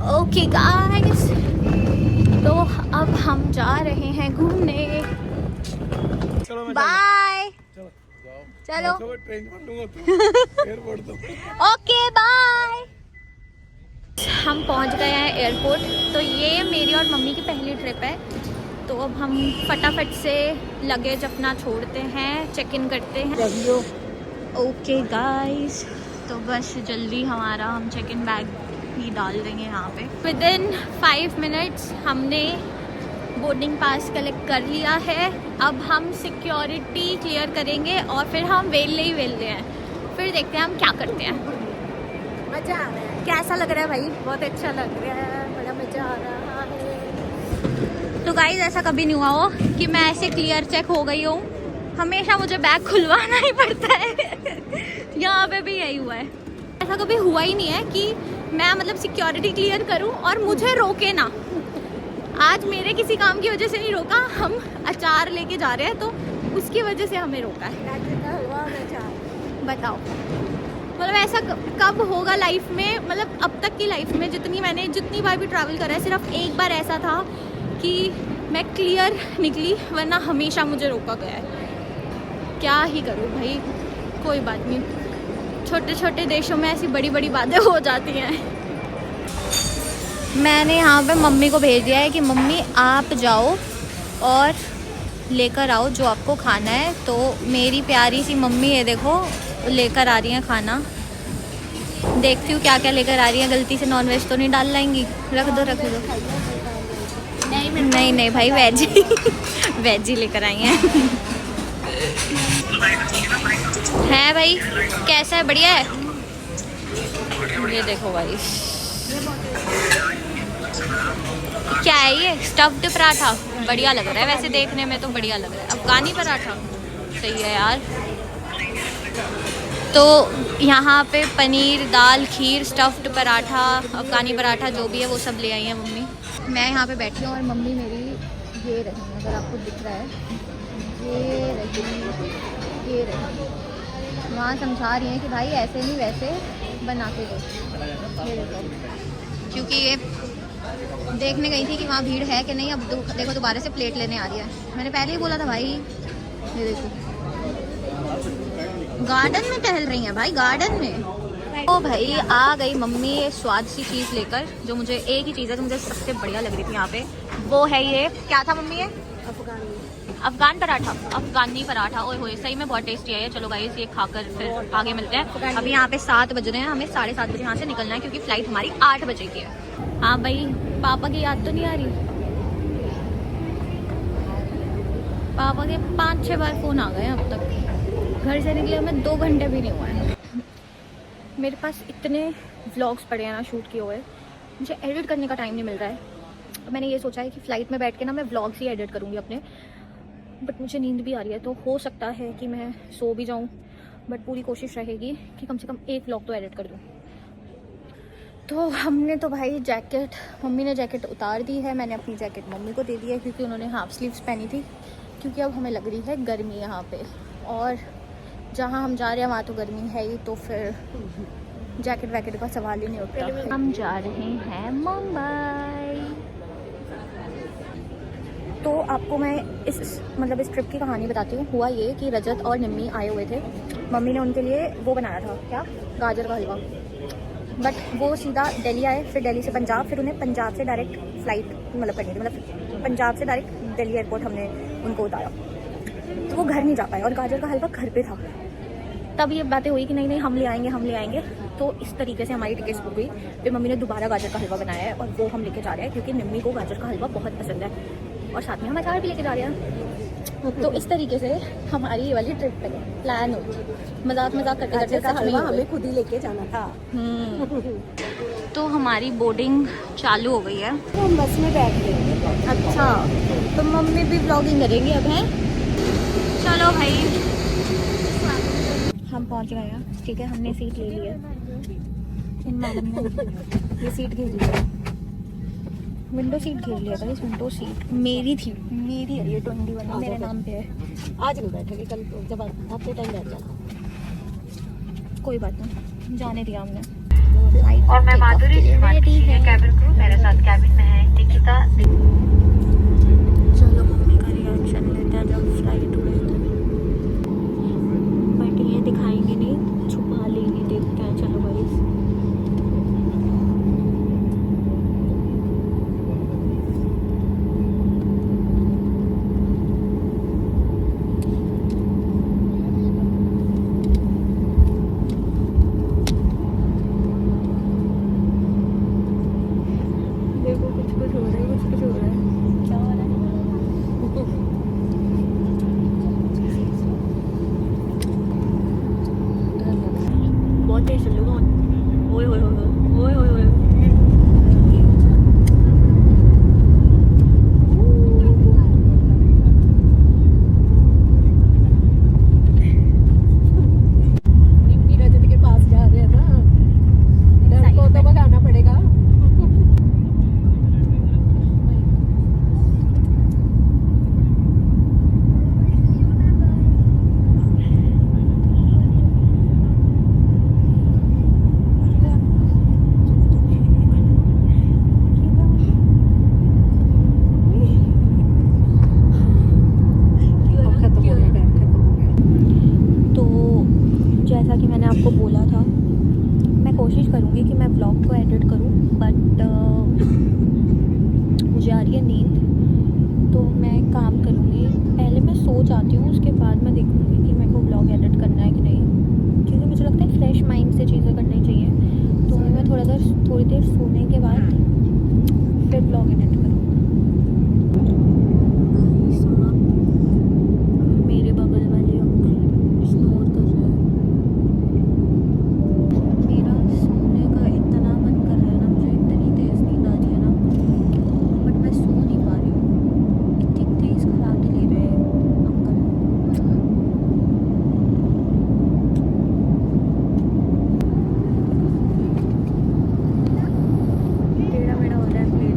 Okay guys, तो अब हम जा रहे हैं घूमने। बाय। चलो ओके बाय। हम पहुंच गए हैं एयरपोर्ट। तो ये मेरी और मम्मी की पहली ट्रिप है, तो अब हम फटाफट से लगेज अपना छोड़ते हैं, चेक इन करते हैं। ओके गाइस, तो बस जल्दी हमारा हम चेक इन बैग ही डाल देंगे यहाँ पे। विदिन 5 मिनट्स हमने बोर्डिंग पास कलेक्ट कर लिया है। अब हम सिक्योरिटी क्लियर करेंगे और फिर हम वेल्ले हैं। फिर देखते हैं हम क्या करते हैं। मज़ा आ रहा है। कैसा लग रहा है भाई? बहुत अच्छा लग रहा है, बड़ा मज़ा आ रहा है। तो गाइस, ऐसा कभी नहीं हुआ हो कि मैं ऐसे क्लियर चेक हो गई हूँ। हमेशा मुझे बैग खुलवाना ही पड़ता है। यहाँ पे भी यही हुआ है। ऐसा कभी हुआ ही नहीं है कि मैं मतलब सिक्योरिटी क्लियर करूँ और मुझे रोके ना। आज मेरे किसी काम की वजह से नहीं रोका, हम अचार लेके जा रहे हैं तो उसकी वजह से हमें रोका है। बताओ, मतलब ऐसा कब होगा लाइफ में? मतलब अब तक की लाइफ में जितनी बार भी ट्रैवल करा है, सिर्फ एक बार ऐसा था कि मैं क्लियर निकली, वरना हमेशा मुझे रोका गया है। क्या ही करूँ भाई, कोई बात नहीं। छोटे छोटे देशों में ऐसी बड़ी बड़ी बातें हो जाती हैं। मैंने यहाँ पे मम्मी को भेज दिया है कि मम्मी आप जाओ और लेकर आओ जो आपको खाना है। तो मेरी प्यारी सी मम्मी है, देखो लेकर आ रही हैं खाना। देखती हूँ क्या क्या लेकर आ रही हैं। गलती से नॉनवेज तो नहीं डाल लाएंगी? रख दो। नहीं भाई, वेज वेज ही लेकर आई हैं। है भाई, कैसा है? बढ़िया है। ये देखो भाई, क्या है ये? स्टफ्ड पराठा। बढ़िया लग रहा है वैसे, देखने में तो बढ़िया लग रहा है। अफगानी पराठा सही है यार। तो यहाँ पे पनीर, दाल, खीर, स्टफ्ड पराठा, अफगानी पराठा जो भी है वो सब ले आई है मम्मी। मैं यहाँ पे बैठी हूँ और मम्मी मेरी ये रही, अगर आपको दिख रहा है, ये रही वहाँ समझा रही हैं कि भाई ऐसे नहीं वैसे बना के दो। ये देखो, क्योंकि ये देखने गई थी कि वहाँ भीड़ है कि नहीं। अब देखो दोबारा से प्लेट लेने आ रही है। मैंने पहले ही बोला था भाई। ये देखो, गार्डन में टहल रही हैं भाई, गार्डन में। ओ भाई, आ गई मम्मी स्वाद सी चीज़ लेकर। जो मुझे एक ही चीज़ है जो मुझे सबसे बढ़िया लग रही थी यहाँ पे, वो है ये। क्या था मम्मी? ये अफगान पराठा, अफगानी पराठा। ओए होए, सही में बहुत टेस्टी है ये। चलो गाइस, ये खाकर फिर आगे मिलते हैं। अभी यहाँ पे 7 बज रहे हैं, हमें 7:30 बजे यहाँ से निकलना है क्योंकि फ्लाइट हमारी 8 बजे की है। हाँ भाई, पापा की याद तो नहीं आ रही? पापा के 5-6 बार फ़ोन आ गए अब तक। घर से निकले हमें 2 घंटे भी नहीं हुआ है। मेरे पास इतने व्लॉग्स पड़े हैं ना शूट किए हुए, मुझे एडिट करने का टाइम नहीं मिल रहा है। मैंने ये सोचा है कि फ़्लाइट में बैठ के ना मैं व्लॉग्स ही एडिट करूँगी अपने। बट मुझे नींद भी आ रही है, तो हो सकता है कि मैं सो भी जाऊँ। बट पूरी कोशिश रहेगी कि कम से कम एक व्लॉग तो एडिट कर दूँ। तो हमने तो भाई जैकेट, मम्मी ने जैकेट उतार दी है। मैंने अपनी जैकेट मम्मी को दे दी है क्योंकि उन्होंने हाफ स्लीव्स पहनी थी। क्योंकि अब हमें लग रही है गर्मी यहाँ पे, और जहाँ हम जा रहे हैं वहाँ तो गर्मी है ही, तो फिर जैकेट वैकेट का सवाल ही नहीं उठता। हम जा रहे हैं मुंबई। तो आपको मैं इस ट्रिप की कहानी बताती हूँ। हुआ ये कि रजत और निम्मी आए हुए थे। मम्मी ने उनके लिए वो बनाया था, क्या, गाजर का हलवा। बट वो सीधा दिल्ली आए, फिर दिल्ली से पंजाब, फिर उन्हें पंजाब से डायरेक्ट फ़्लाइट मतलब करनी थी। मतलब पंजाब से डायरेक्ट दिल्ली एयरपोर्ट हमने उनको उतारा। तो वो घर नहीं जा पाए और गाजर का हलवा घर पे था। तब ये बातें हुई कि नहीं हम ले आएंगे। तो इस तरीके से हमारी टिकट्स बुक हुई। फिर मम्मी ने दोबारा गाजर का हलवा बनाया है और वो हम लेके जा रहे हैं क्योंकि निम्मी को गाजर का हलवा बहुत पसंद है, और साथ में हम अचार भी लेके जा रहे हैं। तो इस तरीके से हमारी ये वाली ट्रिप प्लान हुई। मजाक करते हमें खुद ही लेके जाना था। तो हमारी बोर्डिंग चालू हो गई है, तो हम बस में बैठ गए। अच्छा, तो मम्मी भी ब्लॉगिंग करेंगी अब, हैं? चलो भाई, हम पहुंच गए हैं। ठीक है, हमने सीट ले ली है। इन मैडम ने ये सीट घेर ली है, विंडो सीट घेर लिया था। इस विंडो सीट मेरी थी, मेरी है ये 21 मेरे नाम पे है। आज नहीं बैठेगी, कल जब आते टाइम बैठ जाना। कोई बात नहीं, जाने दिया हमने। और मैं माधुरी रेडी है। कुछ हो रहा है, कुछ हो रहा है। क्या हो रहा है? बहुत तेज चल रहा है। ओए ओए ओए ओए ओए ओए। निम्मी रजत के पास जा रहे हैं ना, डर को तो भगाना पड़ेगा। तो जैसा कि मैंने आपको बोला था, मैं कोशिश करूँगी कि मैं व्लॉग को एडिट करूँ, बट मुझे आ रही है नींद, तो मैं काम करूँगी। पहले मैं सो जाती हूँ, उसके बाद मैं देखूँगी कि मेरे को व्लॉग एडिट करना है कि नहीं, क्योंकि मुझे लगता है फ्रेश माइंड से चीज़ें करनी चाहिए। तो मैं थोड़ी देर सोने के बाद फिर व्लॉग एडिट करूँ। मेरे बगल वाले अंकल स्नोर कर रहे हैं। मेरा सोने का इतना मन कर रहा है ना, मुझे इतनी तेज नींद आ रही है ना, बट मैं सो नहीं पा रही हूँ। इतनी तेज खराटे ले रहे हैं अंकल। टेढ़ा मेढ़ा हो रहा है प्लेट।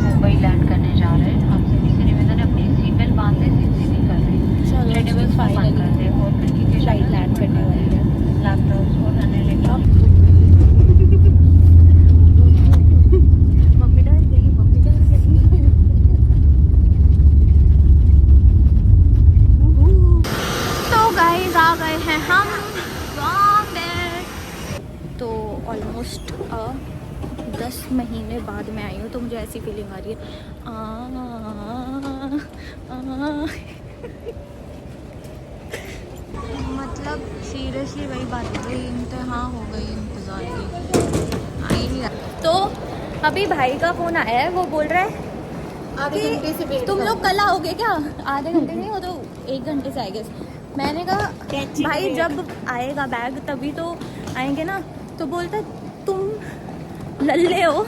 मुंबई लैंड करने जा रहे हैं। आपसे किसी निवेदन है अपनी सीट बेल्ट बांधे, सीधी कर रहे हैं। चलो टेबल्स को बंद कर दे और खिड़की के फ्लाइट लैंड करने वाली है। लैपटॉप्स को रहने लेके मम्मी डर गई, मम्मी डर गई। तो गाइस आ गए हैं हम बॉम्बे। तो ऑलमोस्ट 10 महीने बाद मैं आई हूँ, तो मुझे ऐसी फीलिंग आ रही है। मतलब सीरियसली वही बात हो गई, इंतहा हो गई इंतज़ार की। आ ही नहीं रहा। तो अभी भाई का फ़ोन आया है, वो बोल रहा है आधे घंटे से वेट तुम कर लोग कल आओगे क्या? आधे घंटे नहीं, वो तो 1 घंटे से आएगा। मैंने कहा भाई जब आएगा बैग तभी तो आएंगे ना। तो बोलता तुम लल्ले हो,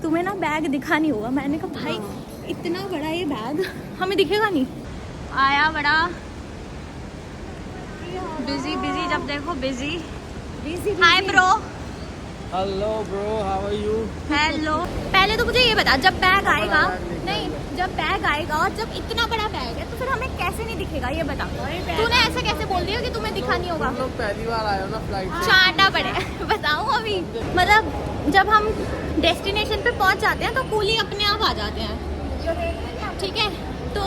तुम्हें ना बैग दिखा नहीं होगा। मैंने कहा भाई इतना बड़ा ये बैग हमें दिखेगा नहीं। आया बड़ा बिजी बिजी, जब देखो busy. Hi bro. Hello bro, how are you? Hello. पहले तो मुझे ये बता, जब बैग आएगा, नहीं जब बैग आएगा और जब इतना बड़ा बैग है तो फिर हमें कैसे नहीं दिखेगा ये बता। तूने ऐसे कैसे बोल दिया कि तुम्हें दिखा नहीं होगा? हम लोग पहली बार आए हो ना फ्लाइट से। चाटा पड़े बताऊं अभी। मतलब जब हम डेस्टिनेशन पे पहुंच जाते हैं तो कूली अपने आप आ जाते हैं, ठीक है? तो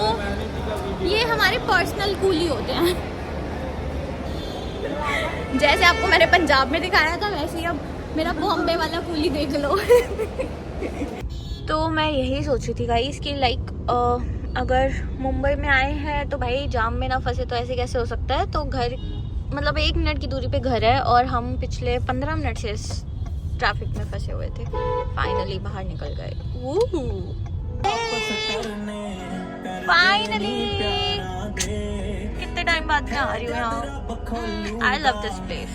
ये हमारे पर्सनल कूली होते हैं। जैसे आपको मैंने पंजाब में दिखाया था, वैसे ही अब मेरा बॉम्बे वाला कूली देख लो। तो मैं यही सोच रही थी गाइस कि लाइक अगर मुंबई में आए हैं तो भाई जाम में ना फंसे, तो ऐसे कैसे हो सकता है? तो घर मतलब 1 मिनट की दूरी पे घर है और हम पिछले 15 मिनट से इस ट्रैफिक में फंसे हुए थे। फाइनली बाहर निकल गए। फाइनली कितने टाइम बाद मैं आ रही हूँ यहाँ। I love this place.